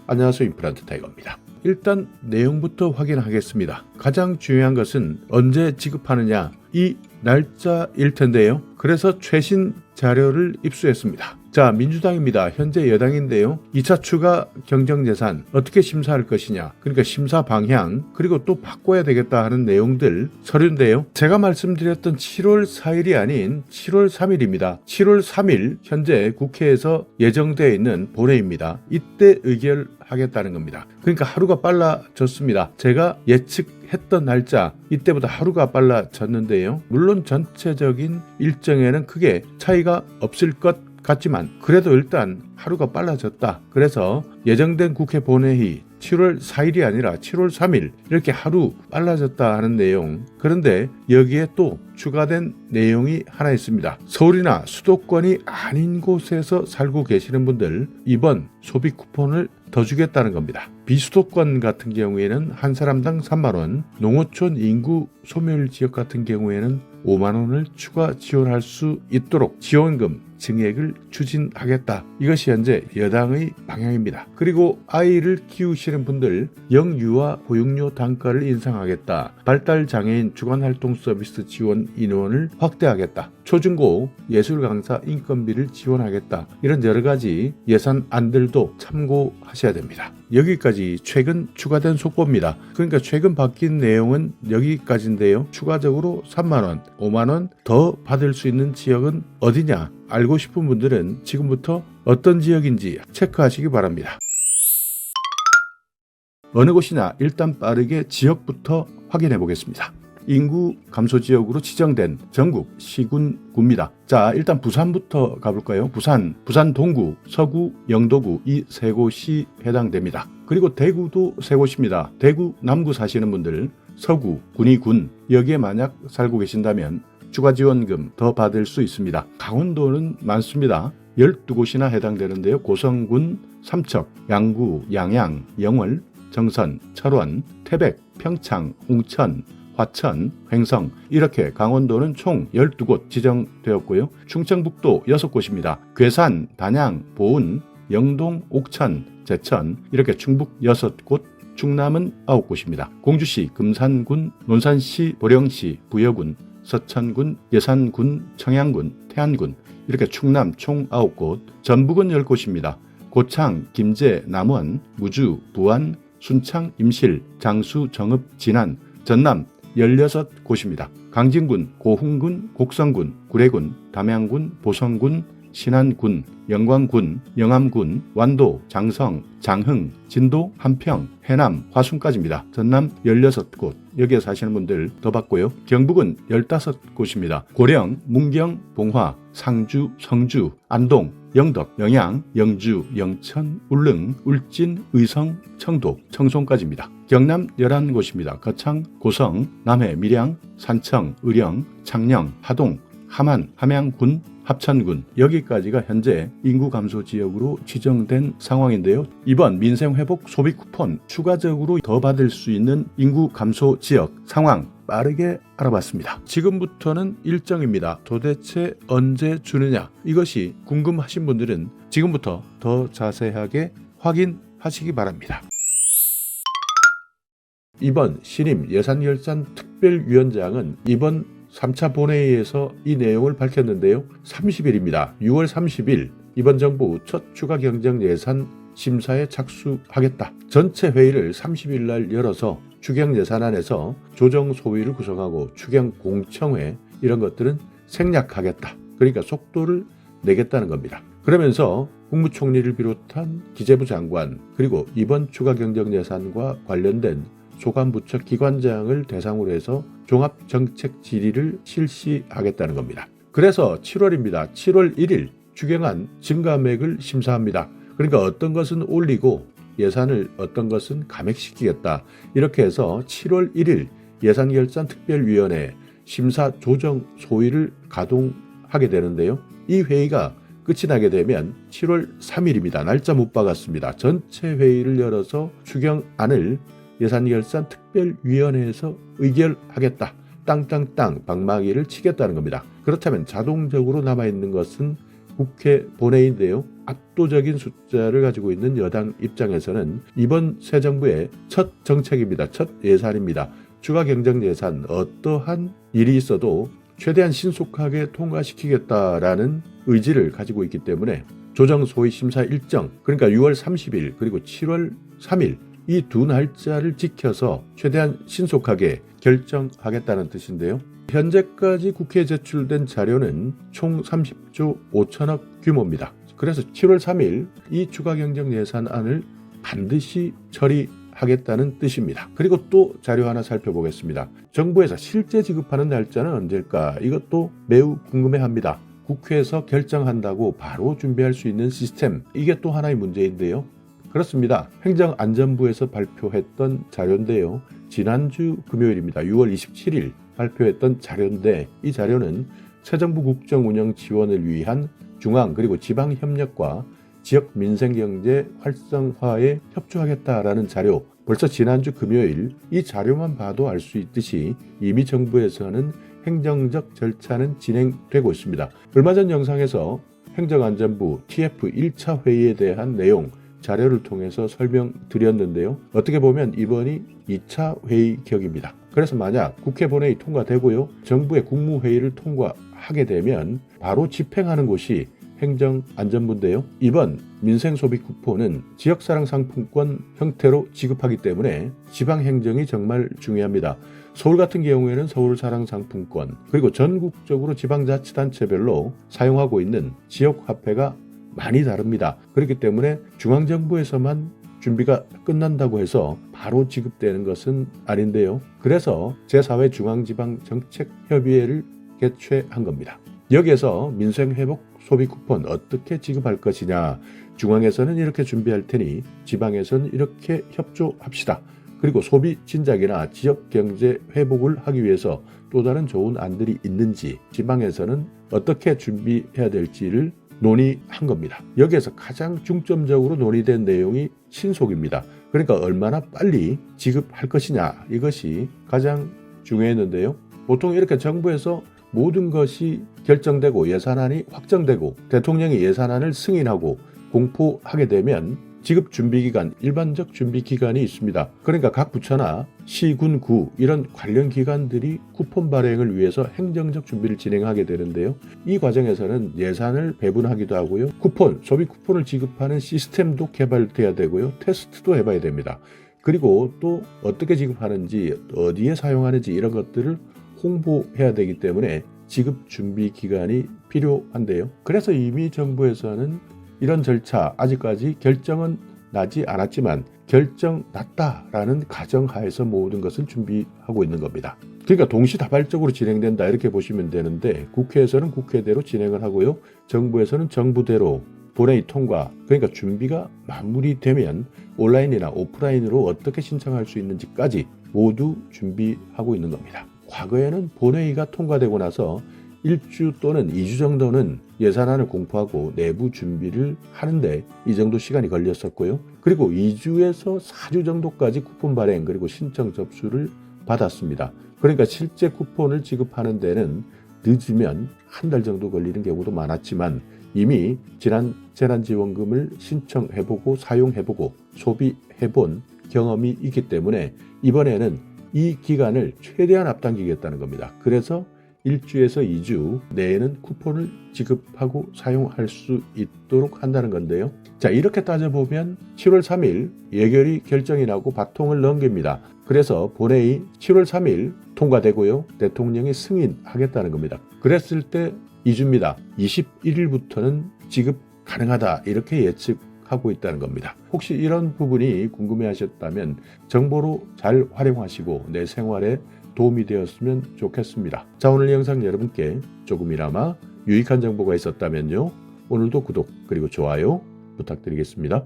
안녕하세요. 임플란트 타이거입니다. 일단 내용부터 확인하겠습니다. 가장 중요한 것은 언제 지급하느냐 이 날짜일 텐데요. 그래서 최신 자료를 입수했습니다. 자, 민주당입니다. 현재 여당인데요. 2차 추가 경정예산 어떻게 심사할 것이냐, 그러니까 심사 방향, 그리고 또 바꿔야 되겠다 하는 내용들 서류인데요. 제가 말씀드렸던 7월 4일이 아닌 7월 3일입니다. 7월 3일 현재 국회에서 예정되어 있는 본회의입니다. 이때 의결하겠다는 겁니다. 그러니까 하루가 빨라졌습니다. 제가 예측했던 날짜 이때보다 하루가 빨라졌는데요. 물론 전체적인 일정에는 크게 차이가 없을 것 같지만 그래도 일단 하루가 빨라졌다. 그래서 예정된 국회 본회의 7월 4일이 아니라 7월 3일 이렇게 하루 빨라졌다 하는 내용. 그런데 여기에 또 추가된 내용이 하나 있습니다. 서울이나 수도권이 아닌 곳에서 살고 계시는 분들 이번 소비 쿠폰을 더 주겠다는 겁니다. 비수도권 같은 경우에는 한 사람당 3만 원, 농어촌 인구 소멸 지역 같은 경우에는 5만 원을 추가 지원할 수 있도록 지원금 증액을 추진하겠다. 이것이 현재 여당의 방향입니다. 그리고 아이를 키우시는 분들 영유아 보육료 단가를 인상하겠다. 발달장애인 주간활동 서비스 지원 인원을 확대하겠다. 초중고 예술 강사 인건비를 지원하겠다. 이런 여러 가지 예산 안들도 참고하셔야 됩니다. 여기까지 최근 추가된 속보입니다. 그러니까 최근 바뀐 내용은 여기까지인데요. 추가적으로 3만 원, 5만 원 더 받을 수 있는 지역은 어디냐? 알고 싶은 분들은 지금부터 어떤 지역인지 체크하시기 바랍니다. 어느 곳이나 일단 빠르게 지역부터 확인해 보겠습니다. 인구 감소 지역으로 지정된 전국 시군구입니다. 자, 일단 부산부터 가볼까요? 부산 동구, 서구, 영도구 이 세 곳이 해당됩니다. 그리고 대구도 세 곳입니다. 대구 남구 사시는 분들 서구, 군위군 여기에 만약 살고 계신다면 추가 지원금 더 받을 수 있습니다. 강원도는 많습니다. 12곳이나 해당되는데요. 고성군, 삼척, 양구, 양양, 영월, 정선, 철원, 태백, 평창, 홍천, 화천, 횡성 이렇게 강원도는 총 12곳 지정되었고요. 충청북도 6곳입니다. 괴산, 단양, 보은, 영동, 옥천, 제천 이렇게 충북 6곳, 충남은 9곳입니다. 공주시, 금산군, 논산시, 보령시, 부여군, 서천군, 예산군, 청양군, 태안군 이렇게 충남 총 9곳, 전북은 10곳입니다. 고창, 김제, 남원, 무주, 부안, 순창, 임실, 장수, 정읍, 진안, 전남 16곳입니다. 강진군, 고흥군, 곡성군, 구례군, 담양군, 보성군, 신안군, 영광군, 영암군, 완도, 장성, 장흥, 진도, 한평, 해남, 화순까지입니다. 전남 16곳, 여기에 사시는 분들 더 받고요. 경북은 15곳입니다. 고령, 문경, 봉화, 상주, 성주, 안동, 영덕, 영양, 영주, 영천, 울릉, 울진, 의성, 청도, 청송까지입니다. 경남 11곳입니다. 거창, 고성, 남해, 밀양, 산청, 의령, 창녕, 하동, 함안, 함양군, 합천군 여기까지가 현재 인구 감소 지역으로 지정된 상황인데요. 이번 민생회복 소비 쿠폰 추가적으로 더 받을 수 있는 인구 감소 지역 상황 빠르게 알아봤습니다. 지금부터는 일정입니다. 도대체 언제 주느냐 이것이 궁금하신 분들은 지금부터 더 자세하게 확인하시기 바랍니다. 이번 신임 예산결산 특별위원장은 이번 3차 본회의에서 이 내용을 밝혔는데요. 30일입니다. 6월 30일 이번 정부 첫 추가 경정 예산 심사에 착수하겠다. 전체 회의를 30일 날 열어서 추경 예산안에서 조정 소위를 구성하고 추경 공청회 이런 것들은 생략하겠다. 그러니까 속도를 내겠다는 겁니다. 그러면서 국무총리를 비롯한 기재부 장관 그리고 이번 추가 경정 예산과 관련된 소관부처 기관장을 대상으로 해서 종합정책 질의를 실시하겠다는 겁니다. 그래서 7월입니다. 7월 1일 추경안 증감액을 심사합니다. 그러니까 어떤 것은 올리고 예산을 어떤 것은 감액시키겠다. 이렇게 해서 7월 1일 예산결산특별위원회 심사조정 소위를 가동하게 되는데요. 이 회의가 끝이 나게 되면 7월 3일입니다. 날짜 못 박았습니다. 전체 회의를 열어서 추경안을 예산결산특별위원회에서 의결하겠다. 땅땅땅 방망이를 치겠다는 겁니다. 그렇다면 자동적으로 남아있는 것은 국회 본회의인데요. 압도적인 숫자를 가지고 있는 여당 입장에서는 이번 새 정부의 첫 정책입니다. 첫 예산입니다. 추가 경정 예산, 어떠한 일이 있어도 최대한 신속하게 통과시키겠다라는 의지를 가지고 있기 때문에 조정 소위 심사 일정, 그러니까 6월 30일 그리고 7월 3일 이 두 날짜를 지켜서 최대한 신속하게 결정하겠다는 뜻인데요. 현재까지 국회에 제출된 자료는 총 30조 5천억 규모입니다. 그래서 7월 3일 이 추가 경정 예산안을 반드시 처리하겠다는 뜻입니다. 그리고 또 자료 하나 살펴보겠습니다. 정부에서 실제 지급하는 날짜는 언제일까? 이것도 매우 궁금해합니다. 국회에서 결정한다고 바로 준비할 수 있는 시스템, 이게 또 하나의 문제인데요. 그렇습니다. 행정안전부에서 발표했던 자료인데요. 지난주 금요일입니다. 6월 27일 발표했던 자료인데 이 자료는 새 정부 국정운영 지원을 위한 중앙 그리고 지방 협력과 지역 민생경제 활성화에 협조하겠다라는 자료, 벌써 지난주 금요일 이 자료만 봐도 알 수 있듯이 이미 정부에서는 행정적 절차는 진행되고 있습니다. 얼마 전 영상에서 행정안전부 TF 1차 회의에 대한 내용 자료를 통해서 설명드렸는데요. 어떻게 보면 이번이 2차 회의 격입니다. 그래서 만약 국회 본회의 통과되고요. 정부의 국무회의를 통과하게 되면 바로 집행하는 곳이 행정안전부인데요. 이번 민생소비 쿠폰은 지역사랑 상품권 형태로 지급하기 때문에 지방행정이 정말 중요합니다. 서울 같은 경우에는 서울사랑 상품권, 그리고 전국적으로 지방자치단체별로 사용하고 있는 지역화폐가 많이 다릅니다. 그렇기 때문에 중앙정부에서만 준비가 끝난다고 해서 바로 지급되는 것은 아닌데요. 그래서 제4회 중앙지방정책협의회를 개최한 겁니다. 여기에서 민생회복 소비 쿠폰 어떻게 지급할 것이냐, 중앙에서는 이렇게 준비할 테니 지방에서는 이렇게 협조합시다. 그리고 소비 진작이나 지역 경제 회복을 하기 위해서 또 다른 좋은 안들이 있는지 지방에서는 어떻게 준비해야 될지를 논의한 겁니다. 여기에서 가장 중점적으로 논의된 내용이 신속입니다. 그러니까 얼마나 빨리 지급할 것이냐, 이것이 가장 중요했는데요. 보통 이렇게 정부에서 모든 것이 결정되고 예산안이 확정되고 대통령이 예산안을 승인하고 공포하게 되면 지급 준비기간, 일반적 준비기간이 있습니다. 그러니까 각 부처나 시, 군, 구 이런 관련 기관들이 쿠폰 발행을 위해서 행정적 준비를 진행하게 되는데요. 이 과정에서는 예산을 배분하기도 하고요. 쿠폰, 소비 쿠폰을 지급하는 시스템도 개발돼야 되고요. 테스트도 해봐야 됩니다. 그리고 또 어떻게 지급하는지, 어디에 사용하는지 이런 것들을 홍보해야 되기 때문에 지급 준비 기간이 필요한데요. 그래서 이미 정부에서는 이런 절차 아직까지 결정은 나지 않았지만 결정 났다라는 가정하에서 모든 것을 준비하고 있는 겁니다. 그러니까 동시다발적으로 진행된다 이렇게 보시면 되는데 국회에서는 국회대로 진행을 하고요. 정부에서는 정부대로 본회의 통과, 그러니까 준비가 마무리되면 온라인이나 오프라인으로 어떻게 신청할 수 있는지까지 모두 준비하고 있는 겁니다. 과거에는 본회의가 통과되고 나서 1주 또는 2주 정도는 예산안을 공포하고 내부 준비를 하는데 이 정도 시간이 걸렸었고요. 그리고 2주에서 4주 정도까지 쿠폰 발행 그리고 신청 접수를 받았습니다. 그러니까 실제 쿠폰을 지급하는 데는 늦으면 한 달 정도 걸리는 경우도 많았지만 이미 지난 재난지원금을 신청해보고 사용해보고 소비해본 경험이 있기 때문에 이번에는 이 기간을 최대한 앞당기겠다는 겁니다. 그래서 1주에서 2주 내에는 쿠폰을 지급하고 사용할 수 있도록 한다는 건데요. 자, 이렇게 따져보면 7월 3일 예결위 결정이 나고 바통을 넘깁니다. 그래서 본회의 7월 3일 통과되고요. 대통령이 승인하겠다는 겁니다. 그랬을 때 2주입니다. 21일부터는 지급 가능하다 이렇게 예측하고 있다는 겁니다. 혹시 이런 부분이 궁금해하셨다면 정보로 잘 활용하시고 내 생활에 도움이 되었으면 좋겠습니다. 자, 오늘 영상 여러분께 조금이나마 유익한 정보가 있었다면요. 오늘도 구독 그리고 좋아요 부탁드리겠습니다.